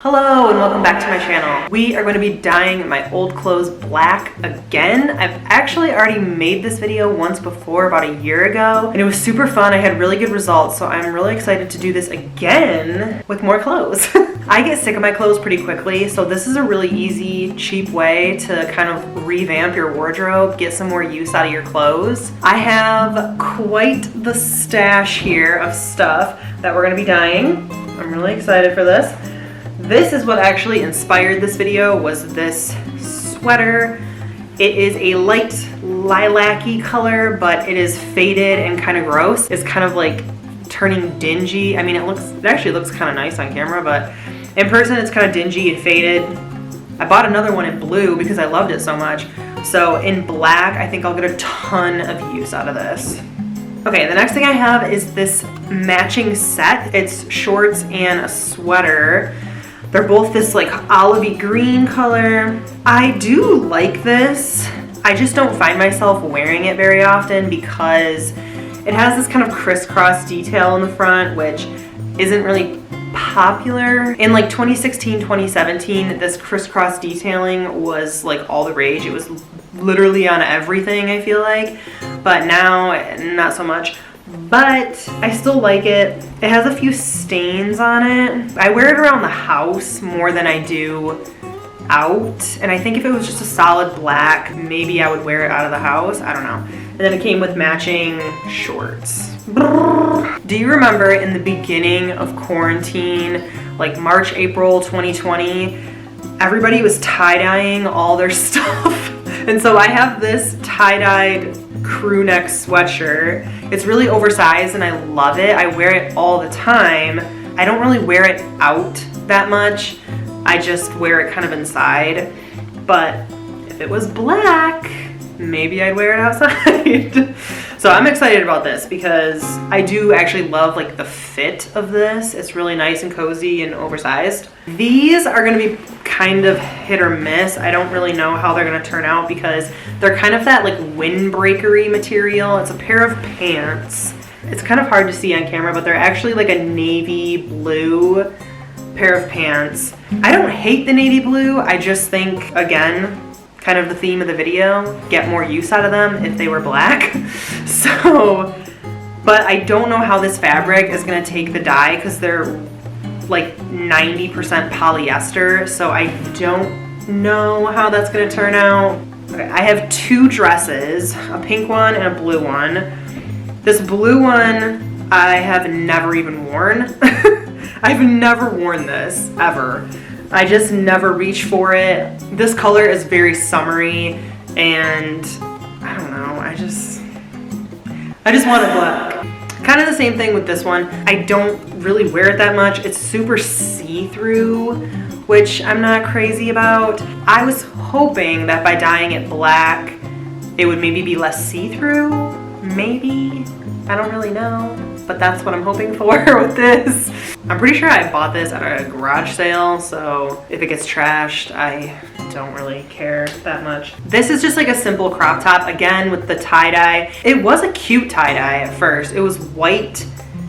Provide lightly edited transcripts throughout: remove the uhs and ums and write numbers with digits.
Hello and welcome back to my channel. We are going to be dyeing my old clothes black again. I've actually already made this video once before, about a year ago, and it was super fun. I had really good results, so I'm really excited to do this again with more clothes. I get sick of my clothes pretty quickly, so this is a really easy, cheap way to kind of revamp your wardrobe, get some more use out of your clothes. I have quite the stash here of stuff that we're going to be dyeing. I'm really excited for this. This is what actually inspired this video, was this sweater. It is a light lilac-y color, but it is faded and kind of gross. It's kind of like turning dingy. I mean, it actually looks kind of nice on camera, but in person it's kind of dingy and faded. I bought another one in blue because I loved it so much. So in black, I think I'll get a ton of use out of this. Okay, the next thing I have is this matching set. It's shorts and a sweater. They're both this like olivey green color. I do like this. I just don't find myself wearing it very often because it has this kind of crisscross detail in the front, which isn't really popular. In like 2016, 2017, this crisscross detailing was like all the rage. It was literally on everything, I feel like. But now, not so much. But I still like it. It has a few stains on it. I wear it around the house more than I do out. And I think if it was just a solid black, maybe I would wear it out of the house. I don't know. And then it came with matching shorts. Do you remember in the beginning of quarantine, like March, April 2020, everybody was tie-dyeing all their stuff? And so I have this tie-dyed crew neck sweatshirt. It's really oversized and I love it. I wear it all the time. I don't really wear it out that much. I just wear it kind of inside. But if it was black, maybe I'd wear it outside. So I'm excited about this because I do actually love like the fit of this. It's really nice and cozy and oversized. These are gonna be kind of hit or miss. I don't really know how they're gonna turn out because they're kind of that like windbreakery material. It's a pair of pants. It's kind of hard to see on camera, but they're actually like a navy blue pair of pants. I don't hate the navy blue. I just think, again, kind of the theme of the video, get more use out of them if they were black. So, but I don't know how this fabric is gonna take the dye because they're like 90% polyester, so I don't know how that's gonna turn out. Okay, I have two dresses, a pink one and a blue one. This blue one I have never even worn. I've never worn this, ever. I just never reach for it. This color is very summery and I don't know, I just want it black. Kind of the same thing with this one. I don't really wear it that much. It's super see-through, which I'm not crazy about. I was hoping that by dyeing it black, it would maybe be less see-through, maybe. I don't really know, but that's what I'm hoping for with this. I'm pretty sure I bought this at a garage sale, so if it gets trashed, I don't really care that much. This is just like a simple crop top, again with the tie-dye. It was a cute tie-dye at first. It was white.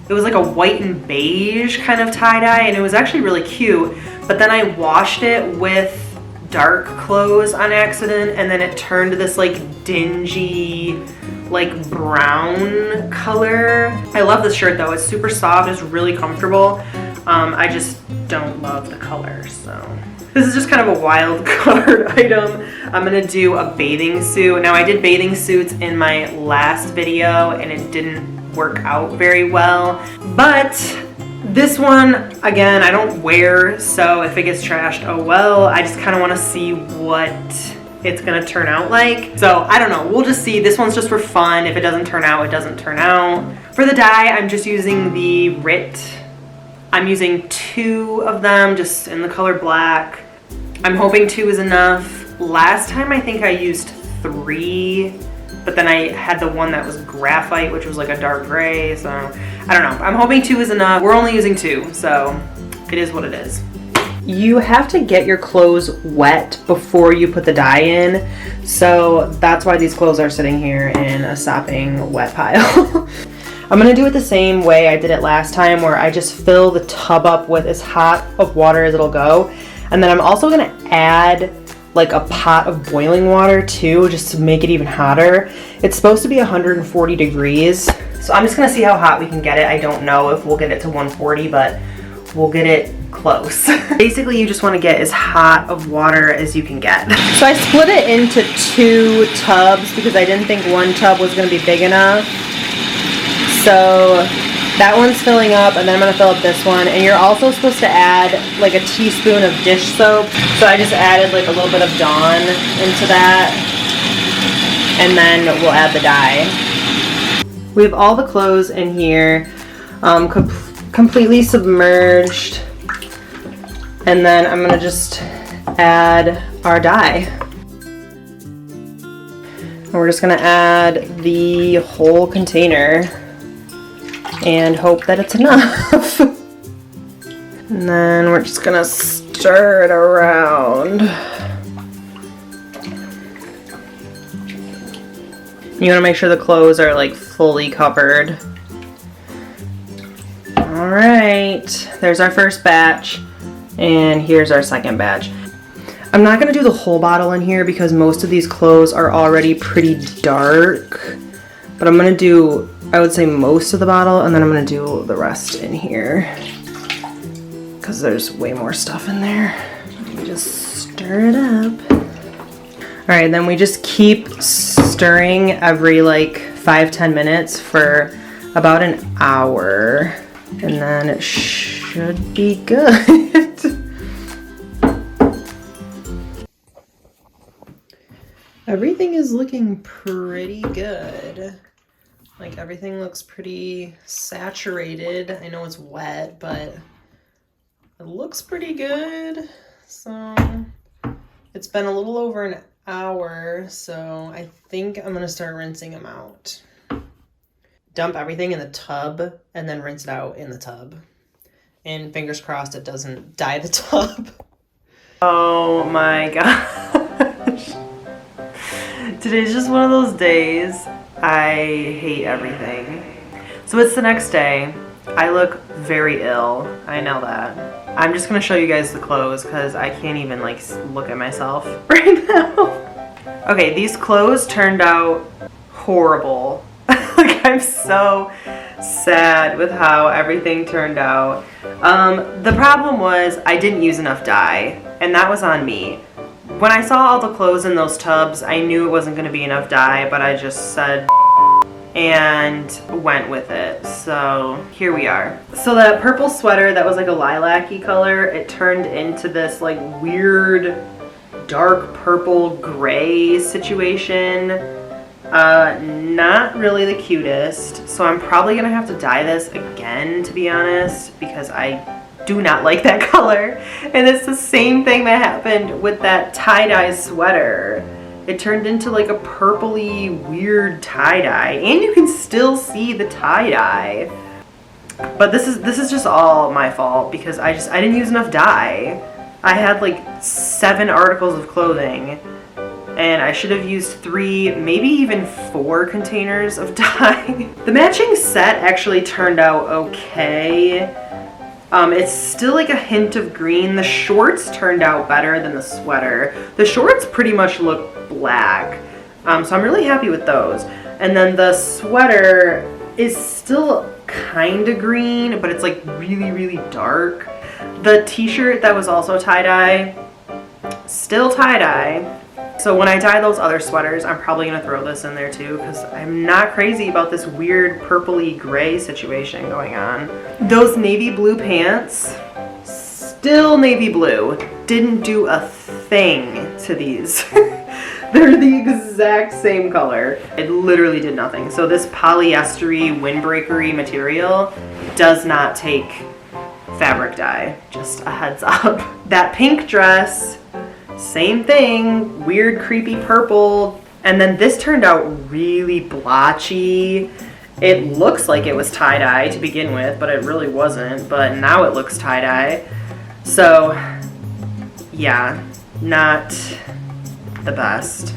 It was like a white and beige kind of tie-dye, and it was actually really cute. But then I washed it with dark clothes on accident, and then it turned to this like dingy, like brown color. I love this shirt though. It's super soft, it's really comfortable. I just don't love the color, so. This is just kind of a wild card item. I'm gonna do a bathing suit. Now I did bathing suits in my last video and it didn't work out very well. But this one, again, I don't wear, so if it gets trashed, oh well. I just kind of want to see what it's gonna turn out like. So I don't know, we'll just see. This one's just for fun. If it doesn't turn out, it doesn't turn out. For the dye, I'm just using the RIT. I'm using 2 of them, just in the color black. I'm hoping 2 is enough. Last time I think I used 3, but then I had the one that was graphite, which was like a dark gray, so I don't know. I'm hoping 2 is enough. We're only using 2, so it is what it is. You have to get your clothes wet before you put the dye in, so that's why these clothes are sitting here in a sopping wet pile. I'm gonna do it the same way I did it last time, where I just fill the tub up with as hot of water as it'll go. And then I'm also gonna add like a pot of boiling water too, just to make it even hotter. It's supposed to be 140 degrees. So I'm just gonna see how hot we can get it. I don't know if we'll get it to 140, but we'll get it close. Basically, you just wanna get as hot of water as you can get. So I split it into 2 tubs because I didn't think one tub was gonna be big enough. So that one's filling up, and then I'm gonna fill up this one. And you're also supposed to add like a teaspoon of dish soap. So I just added like a little bit of Dawn into that. And then we'll add the dye. We have all the clothes in here, completely submerged. And then I'm gonna just add our dye. And we're just gonna add the whole container and hope that it's enough. And then we're just gonna stir it around. You wanna make sure the clothes are like fully covered. All right, there's our first batch, and here's our second batch. I'm not gonna do the whole bottle in here because most of these clothes are already pretty dark, but I'm gonna do, I would say, most of the bottle, and then I'm gonna do the rest in here because there's way more stuff in there. Let me just stir it up. All right, then we just keep stirring every like 5-10 minutes for about an hour, and then it should be good. Everything is looking pretty good. Like, everything looks pretty saturated. I know it's wet, but it looks pretty good. So it's been a little over an hour, so I think I'm gonna start rinsing them out. Dump everything in the tub and then rinse it out in the tub. And fingers crossed it doesn't dye the tub. Oh my gosh. Today's just one of those days. I hate everything. So it's the next day. I look very ill. I know that. I'm just gonna show you guys the clothes because I can't even like look at myself right now. Okay, these clothes turned out horrible. Like, I'm so sad with how everything turned out. The problem was I didn't use enough dye, and that was on me. When I saw all the clothes in those tubs, I knew it wasn't gonna be enough dye, but I just said and went with it. So here we are. So that purple sweater that was like a lilac-y color, it turned into this like weird dark purple gray situation. Not really the cutest. So I'm probably gonna have to dye this again, to be honest, because I do not like that color. And it's the same thing that happened with that tie-dye sweater. It turned into like a purpley weird tie-dye, and you can still see the tie-dye. But this is just all my fault because I didn't use enough dye. I had like 7 articles of clothing and I should have used 3, maybe even 4 containers of dye. The matching set actually turned out okay. It's still like a hint of green. The shorts turned out better than the sweater. The shorts pretty much look black, so I'm really happy with those. And then the sweater is still kind of green, but it's like really, really dark. The t-shirt that was also tie-dye, still tie-dye. So when I dye those other sweaters, I'm probably gonna throw this in there too because I'm not crazy about this weird purpley gray situation going on. Those navy blue pants, still navy blue. Didn't do a thing to these. They're the exact same color. It literally did nothing. So this polyestery, windbreakery material does not take fabric dye. Just a heads up. That pink dress, same thing, weird creepy purple. And then this turned out really blotchy. It looks like it was tie-dye to begin with, but it really wasn't. But now it looks tie-dye. So yeah, not the best.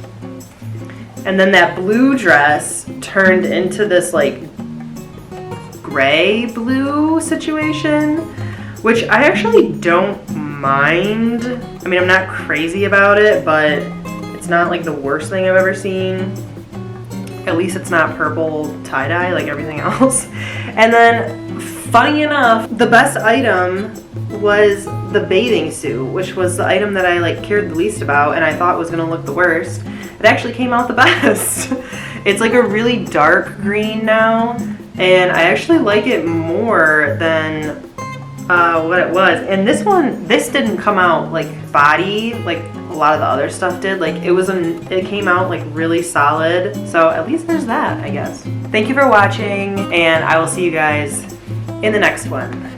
And then that blue dress turned into this like gray blue situation, which I actually don't mind. I mean, I'm not crazy about it, but it's not like the worst thing I've ever seen. At least it's not purple tie-dye like everything else. And then, funny enough, the best item was the bathing suit, which was the item that I like cared the least about and I thought was gonna look the worst. It actually came out the best. It's like a really dark green now, and I actually like it more than what it was. And this didn't come out like body like a lot of the other stuff did. Like it came out like really solid. So at least there's that, I guess. Thank you for watching, and I will see you guys in the next one.